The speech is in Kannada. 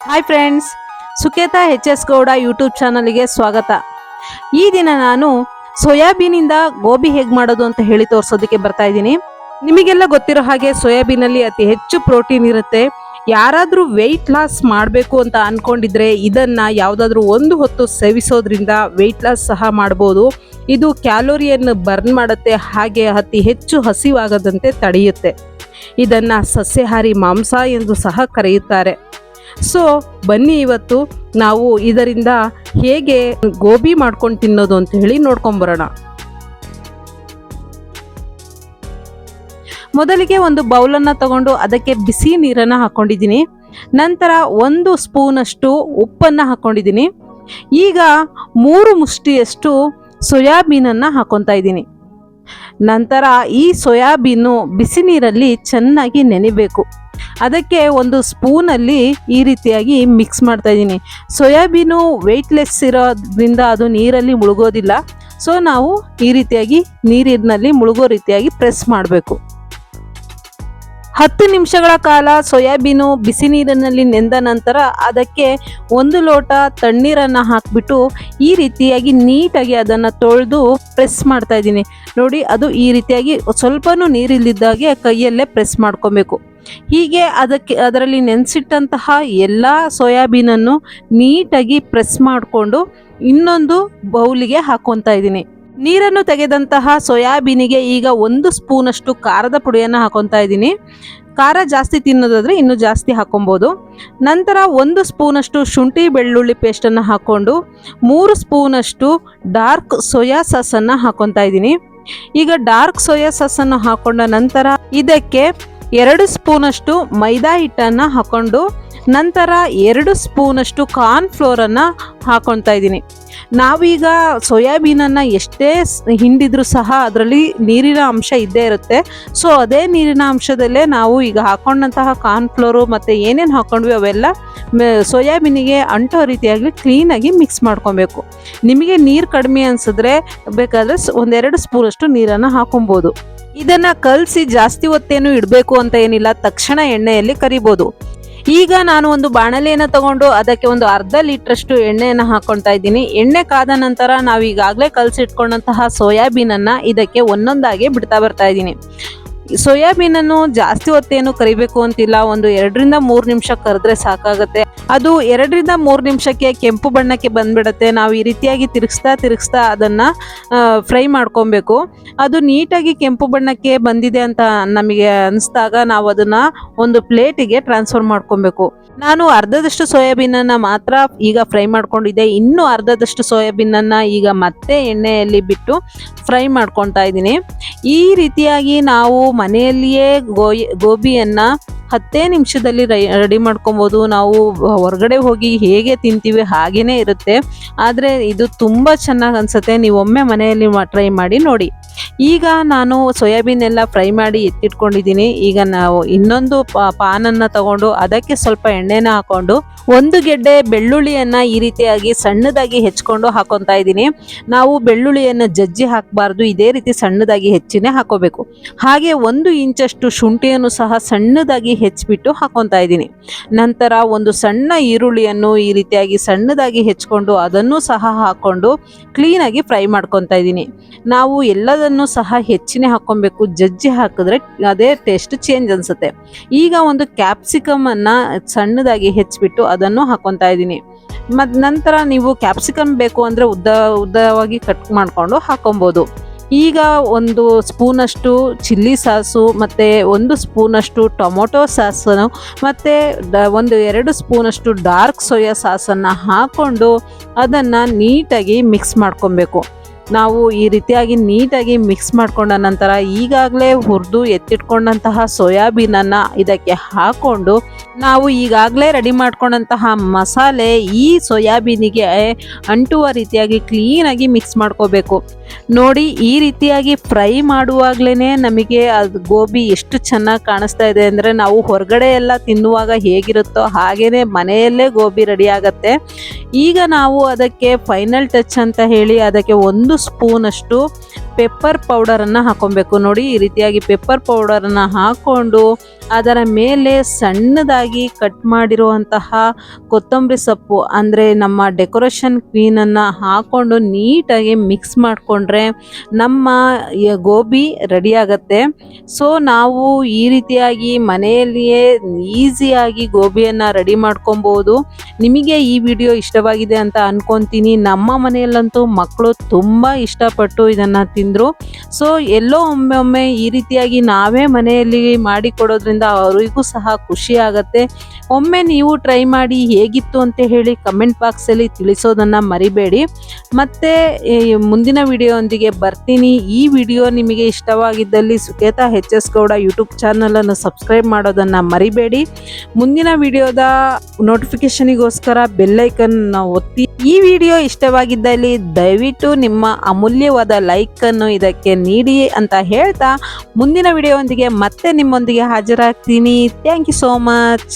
Hi friends, Suketa HS Gowda YouTube ಚಾನಲ್ಗೆ ಸ್ವಾಗತ. ಈ ದಿನ ನಾನು ಸೋಯಾಬೀನಿಂದ ಗೋಬಿ ಹೇಗೆ ಮಾಡೋದು ಅಂತ ಹೇಳಿ ತೋರಿಸೋದಕ್ಕೆ ಬರ್ತಾ ಇದ್ದೀನಿ. ನಿಮಗೆಲ್ಲ ಗೊತ್ತಿರೋ ಹಾಗೆ ಸೋಯಾಬೀನಲ್ಲಿ ಅತಿ ಹೆಚ್ಚು ಪ್ರೋಟೀನ್ ಇರುತ್ತೆ. ಯಾರಾದರೂ ವೆಯ್ಟ್ ಲಾಸ್ ಮಾಡಬೇಕು ಅಂತ ಅಂದ್ಕೊಂಡಿದ್ರೆ ಇದನ್ನು ಯಾವುದಾದ್ರೂ ಒಂದು ಹೊತ್ತು ಸೇವಿಸೋದ್ರಿಂದ ವೆಯ್ಟ್ ಲಾಸ್ ಸಹ ಮಾಡ್ಬೋದು. ಇದು ಕ್ಯಾಲೋರಿಯನ್ನು ಬರ್ನ್ ಮಾಡುತ್ತೆ, ಹಾಗೆ ಅತಿ ಹೆಚ್ಚು ಹಸಿವಾಗದಂತೆ ತಡೆಯುತ್ತೆ. ಇದನ್ನು ಸಸ್ಯಾಹಾರಿ ಮಾಂಸ ಎಂದು ಸಹ ಕರೆಯುತ್ತಾರೆ. ಸೊ ಬನ್ನಿ ಇವತ್ತು ನಾವು ಇದರಿಂದ ಹೇಗೆ ಗೋಬಿ ಮಾಡ್ಕೊಂಡು ತಿನ್ನೋದು ಅಂತ ಹೇಳಿ ನೋಡ್ಕೊಂಬರೋಣ. ಮೊದಲಿಗೆ ಒಂದು ಬೌಲನ್ನು ತಗೊಂಡು ಅದಕ್ಕೆ ಬಿಸಿ ನೀರನ್ನು ಹಾಕ್ಕೊಂಡಿದ್ದೀನಿ. ನಂತರ 1 ಸ್ಪೂನಷ್ಟು ಉಪ್ಪನ್ನು ಹಾಕ್ಕೊಂಡಿದ್ದೀನಿ. ಈಗ 3 ಮುಷ್ಟಿಯಷ್ಟು ಸೋಯಾಬೀನನ್ನು ಹಾಕ್ಕೊತಾ ಇದ್ದೀನಿ. ನಂತರ ಈ ಸೋಯಾಬೀನು ಬಿಸಿ ನೀರಲ್ಲಿ ಚೆನ್ನಾಗಿ ನೆನೆಬೇಕು. ಅದಕ್ಕೆ 1 ಸ್ಪೂನಲ್ಲಿ ಈ ರೀತಿಯಾಗಿ ಮಿಕ್ಸ್ ಮಾಡ್ತಾ ಇದ್ದೀನಿ. ಸೋಯಾಬೀನು ವೆಯ್ಟ್ಲೆಸ್ ಇರೋದ್ರಿಂದ ಅದು ನೀರಲ್ಲಿ ಮುಳುಗೋದಿಲ್ಲ. ಸೊ ನಾವು ಈ ರೀತಿಯಾಗಿ ನೀರಿನಲ್ಲಿ ಮುಳುಗೋ ರೀತಿಯಾಗಿ ಪ್ರೆಸ್ ಮಾಡಬೇಕು. 10 ನಿಮಿಷಗಳ ಕಾಲ ಸೋಯಾಬೀನು ಬಿಸಿ ನೀರಿನಲ್ಲಿ ನೆಂದ ನಂತರ ಅದಕ್ಕೆ 1 ಲೋಟ ತಣ್ಣೀರನ್ನು ಹಾಕಿಬಿಟ್ಟು ಈ ರೀತಿಯಾಗಿ ನೀಟಾಗಿ ಅದನ್ನು ತೊಳೆದು ಪ್ರೆಸ್ ಮಾಡ್ತಾ ಇದ್ದೀನಿ. ನೋಡಿ, ಅದು ಈ ರೀತಿಯಾಗಿ ಸ್ವಲ್ಪನೂ ನೀರಿಲ್ಲದಿದ್ದಾಗೆ ಕೈಯಲ್ಲೇ ಪ್ರೆಸ್ ಮಾಡ್ಕೊಬೇಕು. ಹೀಗೆ ಅದರಲ್ಲಿ ನೆನೆಸಿಟ್ಟಂತಹ ಎಲ್ಲ ಸೋಯಾಬೀನನ್ನು ನೀಟಾಗಿ ಪ್ರೆಸ್ ಮಾಡಿಕೊಂಡು ಇನ್ನೊಂದು ಬೌಲಿಗೆ ಹಾಕ್ಕೊತಾ ಇದ್ದೀನಿ. ನೀರನ್ನು ತೆಗೆದಂತಹ ಸೋಯಾಬೀನಿಗೆ ಈಗ 1 ಸ್ಪೂನಷ್ಟು ಖಾರದ ಪುಡಿಯನ್ನು ಹಾಕ್ಕೊತಾ ಇದ್ದೀನಿ. ಖಾರ ಜಾಸ್ತಿ ತಿನ್ನೋದಾದರೆ ಇನ್ನೂ ಜಾಸ್ತಿ ಹಾಕ್ಕೊಬೋದು. ನಂತರ 1 ಸ್ಪೂನಷ್ಟು ಶುಂಠಿ ಬೆಳ್ಳುಳ್ಳಿ ಪೇಸ್ಟನ್ನು ಹಾಕ್ಕೊಂಡು 3 ಸ್ಪೂನಷ್ಟು ಡಾರ್ಕ್ ಸೋಯಾ ಸಾಸನ್ನು ಹಾಕ್ಕೊತಾ ಇದ್ದೀನಿ. ಈಗ ಡಾರ್ಕ್ ಸೋಯಾ ಸಾಸನ್ನು ಹಾಕ್ಕೊಂಡ ನಂತರ ಇದಕ್ಕೆ 2 ಸ್ಪೂನಷ್ಟು ಮೈದಾ ಹಿಟ್ಟನ್ನು ಹಾಕ್ಕೊಂಡು ನಂತರ 2 ಸ್ಪೂನಷ್ಟು ಕಾರ್ನ್ಫ್ಲೋರನ್ನು ಹಾಕ್ಕೊತಾ ಇದ್ದೀನಿ. ನಾವೀಗ ಸೋಯಾಬೀನನ್ನು ಎಷ್ಟೇ ಹಿಂಡಿದ್ರೂ ಸಹ ಅದರಲ್ಲಿ ನೀರಿನ ಅಂಶ ಇದ್ದೇ ಇರುತ್ತೆ. ಸೊ ಅದೇ ನೀರಿನ ಅಂಶದಲ್ಲೇ ನಾವು ಈಗ ಹಾಕ್ಕೊಂಡಂತಹ ಕಾರ್ನ್ಫ್ಲೋರು ಮತ್ತು ಏನೇನು ಹಾಕ್ಕೊಂಡ್ವಿ ಅವೆಲ್ಲ ಸೋಯಾಬೀನಿಗೆ ಅಂಟೋ ರೀತಿಯಾಗಿ ಕ್ಲೀನಾಗಿ ಮಿಕ್ಸ್ ಮಾಡ್ಕೊಬೇಕು. ನಿಮಗೆ ನೀರು ಕಡಿಮೆ ಅನಿಸಿದ್ರೆ ಬೇಕಾದರೆ 1-2 ಸ್ಪೂನಷ್ಟು ನೀರನ್ನು ಹಾಕೊಬೋದು. ಇದನ್ನು ಕಲಸಿ ಜಾಸ್ತಿ ಹೊತ್ತೇನು ಇಡಬೇಕು ಅಂತ ಏನಿಲ್ಲ, ತಕ್ಷಣ ಎಣ್ಣೆಯಲ್ಲಿ ಕರಿಬೋದು. ಈಗ ನಾನು ಒಂದು ಬಾಣಲೆಯನ್ನು ತಗೊಂಡು ಅದಕ್ಕೆ ಒಂದು ಅರ್ಧ ಲೀಟ್ರಷ್ಟು ಎಣ್ಣೆಯನ್ನು ಹಾಕ್ಕೊತಾ ಇದ್ದೀನಿ. ಎಣ್ಣೆ ಕಾದ ನಂತರ ನಾವು ಈಗಾಗಲೇ ಕಲಸಿಟ್ಕೊಂಡಂತಹ ಸೋಯಾಬೀನನ್ನು ಇದಕ್ಕೆ ಒಂದೊಂದಾಗಿ ಬಿಡ್ತಾ ಬರ್ತಾ ಇದ್ದೀನಿ. ಸೋಯಾಬೀನನ್ನು ಜಾಸ್ತಿ ಹೊತ್ತೇನು ಕರಿಬೇಕು ಅಂತಿಲ್ಲ, ಒಂದು 2-3 ನಿಮಿಷ ಕರೆದ್ರೆ ಸಾಕಾಗುತ್ತೆ. ಅದು 2-3 ನಿಮಿಷಕ್ಕೆ ಕೆಂಪು ಬಣ್ಣಕ್ಕೆ ಬಂದ್ಬಿಡುತ್ತೆ. ನಾವು ಈ ರೀತಿಯಾಗಿ ತಿರುಗಿಸ್ತಾ ಅದನ್ನು ಫ್ರೈ ಮಾಡ್ಕೊಬೇಕು. ಅದು ನೀಟಾಗಿ ಕೆಂಪು ಬಣ್ಣಕ್ಕೆ ಬಂದಿದೆ ಅಂತ ನಮಗೆ ಅನಿಸ್ದಾಗ ನಾವು ಅದನ್ನು ಒಂದು ಪ್ಲೇಟಿಗೆ ಟ್ರಾನ್ಸ್ಫರ್ ಮಾಡ್ಕೊಬೇಕು. ನಾನು ಅರ್ಧದಷ್ಟು ಸೋಯಾಬೀನನ್ನು ಮಾತ್ರ ಈಗ ಫ್ರೈ ಮಾಡ್ಕೊಂಡಿದ್ದೆ. ಇನ್ನೂ ಅರ್ಧದಷ್ಟು ಸೋಯಾಬೀನನ್ನು ಈಗ ಮತ್ತೆ ಎಣ್ಣೆಯಲ್ಲಿ ಬಿಟ್ಟು ಫ್ರೈ ಮಾಡ್ಕೊತಾ ಇದ್ದೀನಿ. ಈ ರೀತಿಯಾಗಿ ನಾವು ಮನೆಯಲ್ಲಿಯೇ ಗೋಬಿಯನ್ನು 10 ನಿಮಿಷದಲ್ಲಿ ರೆಡಿ ಮಾಡ್ಕೊಬೋದು. ನಾವು ಹೊರಗಡೆ ಹೋಗಿ ಹೇಗೆ ತಿಂತೀವಿ ಹಾಗೇ ಇರುತ್ತೆ, ಆದರೆ ಇದು ತುಂಬ ಚೆನ್ನಾಗಿ ಅನಿಸುತ್ತೆ. ನೀವು ಒಮ್ಮೆ ಮನೆಯಲ್ಲಿ ಟ್ರೈ ಮಾಡಿ ನೋಡಿ. ಈಗ ನಾನು ಸೋಯಾಬೀನ್ ಎಲ್ಲ ಫ್ರೈ ಮಾಡಿ ಎತ್ತಿಟ್ಕೊಂಡಿದ್ದೀನಿ. ಈಗ ನಾವು ಇನ್ನೊಂದು ಪಾನನ್ನು ತಗೊಂಡು ಅದಕ್ಕೆ ಸ್ವಲ್ಪ ಎಣ್ಣೆನ ಹಾಕ್ಕೊಂಡು 1 ಗೆಡ್ಡೆ ಬೆಳ್ಳುಳ್ಳಿಯನ್ನು ಈ ರೀತಿಯಾಗಿ ಸಣ್ಣದಾಗಿ ಹೆಚ್ಕೊಂಡು ಹಾಕ್ಕೊತಾ ಇದ್ದೀನಿ. ನಾವು ಬೆಳ್ಳುಳ್ಳಿಯನ್ನು ಜಜ್ಜಿ ಹಾಕಬಾರ್ದು, ಇದೇ ರೀತಿ ಸಣ್ಣದಾಗಿ ಹೆಚ್ಚಿನೇ ಹಾಕೋಬೇಕು. ಹಾಗೆ 1 ಇಂಚಷ್ಟು ಶುಂಠಿಯನ್ನು ಸಹ ಸಣ್ಣದಾಗಿ ಹೆಚ್ಚಿಬಿಟ್ಟು ಹಾಕ್ಕೊತಾ ಇದ್ದೀನಿ. ನಂತರ ಒಂದು ಸಣ್ಣ ಈರುಳ್ಳಿಯನ್ನು ಈ ರೀತಿಯಾಗಿ ಸಣ್ಣದಾಗಿ ಹೆಚ್ಕೊಂಡು ಅದನ್ನು ಸಹ ಹಾಕ್ಕೊಂಡು ಕ್ಲೀನಾಗಿ ಫ್ರೈ ಮಾಡ್ಕೊತಾ ಇದ್ದೀನಿ. ನಾವು ಎಲ್ಲದನ್ನು ಸಹ ಹೆಚ್ಚಿನೇ ಹಾಕ್ಕೊಬೇಕು, ಜಜ್ಜಿ ಹಾಕಿದ್ರೆ ಅದೇ ಟೇಸ್ಟ್ ಚೇಂಜ್ ಅನಿಸುತ್ತೆ. ಈಗ ಒಂದು ಕ್ಯಾಪ್ಸಿಕಮನ್ನು ಸಣ್ಣದಾಗಿ ಹೆಚ್ಚಿಬಿಟ್ಟು ಅದನ್ನು ಹಾಕ್ಕೊತಾ ಇದ್ದೀನಿ. ಮತ್ತು ನಂತರ ನೀವು ಕ್ಯಾಪ್ಸಿಕಮ್ ಬೇಕು ಅಂದರೆ ಉದ್ದವಾಗಿ ಕಟ್ ಮಾಡಿಕೊಂಡು ಹಾಕ್ಕೊಬೋದು. ಈಗ 1 ಸ್ಪೂನಷ್ಟು ಚಿಲ್ಲಿ ಸಾಸು ಮತ್ತು 1 ಸ್ಪೂನಷ್ಟು ಟೊಮೊಟೊ ಸಾಸನ್ನು ಮತ್ತು 1-2 ಸ್ಪೂನಷ್ಟು ಡಾರ್ಕ್ ಸೋಯಾ ಸಾಸನ್ನು ಹಾಕ್ಕೊಂಡು ಅದನ್ನು ನೀಟಾಗಿ ಮಿಕ್ಸ್ ಮಾಡ್ಕೊಬೇಕು. ನಾವು ಈ ರೀತಿಯಾಗಿ ನೀಟಾಗಿ ಮಿಕ್ಸ್ ಮಾಡ್ಕೊಂಡ ನಂತರ ಈಗಾಗಲೇ ಹುರಿದು ಎತ್ತಿಟ್ಕೊಂಡಂತಹ ಸೋಯಾಬೀನನ್ನು ಇದಕ್ಕೆ ಹಾಕ್ಕೊಂಡು ನಾವು ಈಗಾಗಲೇ ರೆಡಿ ಮಾಡ್ಕೊಂಡಂತಹ ಮಸಾಲೆ ಈ ಸೋಯಾಬೀನಿಗೆ ಅಂಟುವ ರೀತಿಯಾಗಿ ಕ್ಲೀನಾಗಿ ಮಿಕ್ಸ್ ಮಾಡ್ಕೋಬೇಕು. ನೋಡಿ, ಈ ರೀತಿಯಾಗಿ ಫ್ರೈ ಮಾಡುವಾಗಲೇ ನಮಗೆ ಅದು ಗೋಬಿ ಎಷ್ಟು ಚೆನ್ನಾಗಿ ಕಾಣಿಸ್ತಾ ಇದೆ ಅಂದರೆ ನಾವು ಹೊರಗಡೆ ಎಲ್ಲ ತಿನ್ನುವಾಗ ಹೇಗಿರುತ್ತೋ ಹಾಗೇ ಮನೆಯಲ್ಲೇ ಗೋಬಿ ರೆಡಿ ಆಗುತ್ತೆ. ಈಗ ನಾವು ಅದಕ್ಕೆ ಫೈನಲ್ ಟಚ್ ಅಂತ ಹೇಳಿ ಅದಕ್ಕೆ 1 ಸ್ಪೂನಷ್ಟು ಪೆಪ್ಪರ್ ಪೌಡರನ್ನು ಹಾಕೊಬೇಕು. ನೋಡಿ ಈ ರೀತಿಯಾಗಿ ಪೆಪ್ಪರ್ ಪೌಡರನ್ನು ಹಾಕ್ಕೊಂಡು ಅದರ ಮೇಲೆ ಸಣ್ಣದಾಗಿ ಕಟ್ ಮಾಡಿರುವಂತಹ ಕೊತ್ತಂಬರಿ ಸೊಪ್ಪು ಅಂದರೆ ನಮ್ಮ ಡೆಕೋರೇಷನ್ ಕ್ವೀನನ್ನು ಹಾಕ್ಕೊಂಡು ನೀಟಾಗಿ ಮಿಕ್ಸ್ ಮಾಡಿಕೊಂಡ್ರೆ ನಮ್ಮ ಗೋಬಿ ರೆಡಿ ಆಗುತ್ತೆ. ಸೊ ನಾವು ಈ ರೀತಿಯಾಗಿ ಮನೆಯಲ್ಲಿಯೇ ಈಸಿಯಾಗಿ ಗೋಬಿಯನ್ನು ರೆಡಿ ಮಾಡ್ಕೊಬೋದು. ನಿಮಗೆ ಈ ವಿಡಿಯೋ ಇಷ್ಟವಾಗಿದೆ ಅಂತ ಅನ್ಕೊತೀನಿ. ನಮ್ಮ ಮನೆಯಲ್ಲಂತೂ ಮಕ್ಕಳು ತುಂಬ ಇಷ್ಟಪಟ್ಟು ಇದನ್ನು ತಿಂದರು. ಸೊ ಎಲ್ಲೋ ಒಮ್ಮೊಮ್ಮೆ ಈ ರೀತಿಯಾಗಿ ನಾವೇ ಮನೆಯಲ್ಲಿ ಮಾಡಿಕೊಡೋದ್ರಿಂದ ಅವರಿಗೂ ಸಹ ಖುಷಿ ಆಗುತ್ತೆ. ಒಮ್ಮೆ ನೀವು ಟ್ರೈ ಮಾಡಿ ಹೇಗಿತ್ತು ಅಂತ ಹೇಳಿ ಕಮೆಂಟ್ ಬಾಕ್ಸಲ್ಲಿ ತಿಳಿಸೋದನ್ನು ಮರಿಬೇಡಿ. ಮತ್ತು ಮುಂದಿನ ವಿಡಿಯೋದೊಂದಿಗೆ ಬರ್ತೀನಿ. ಈ ವಿಡಿಯೋ ನಿಮಗೆ ಇಷ್ಟವಾಗಿದ್ದಲ್ಲಿ ಸುಕೇತಾ HS ಗೌಡ ಯೂಟ್ಯೂಬ್ ಚಾನಲನ್ನು ಸಬ್ಸ್ಕ್ರೈಬ್ ಮಾಡೋದನ್ನು ಮರಿಬೇಡಿ. ಮುಂದಿನ ವಿಡಿಯೋದ ನೋಟಿಫಿಕೇಷನಿಗೋಸ್ಕರ ಬೆಲ್ಲೈಕನ್ ಒತ್ತಿ. ಈ ವಿಡಿಯೋ ಇಷ್ಟವಾಗಿದ್ದಲ್ಲಿ ದಯವಿಟ್ಟು ನಿಮ್ಮ ಅಮೂಲ್ಯವಾದ ಲೈಕನ್ನು ಇದಕ್ಕೆ ನೀಡಿ ಅಂತ ಹೇಳ್ತಾ ಮುಂದಿನ ವಿಡಿಯೋದೊಂದಿಗೆ ಮತ್ತೆ ನಿಮ್ಮೊಂದಿಗೆ ಹಾಜರಾಗ್ತೀನಿ. Thank you so much.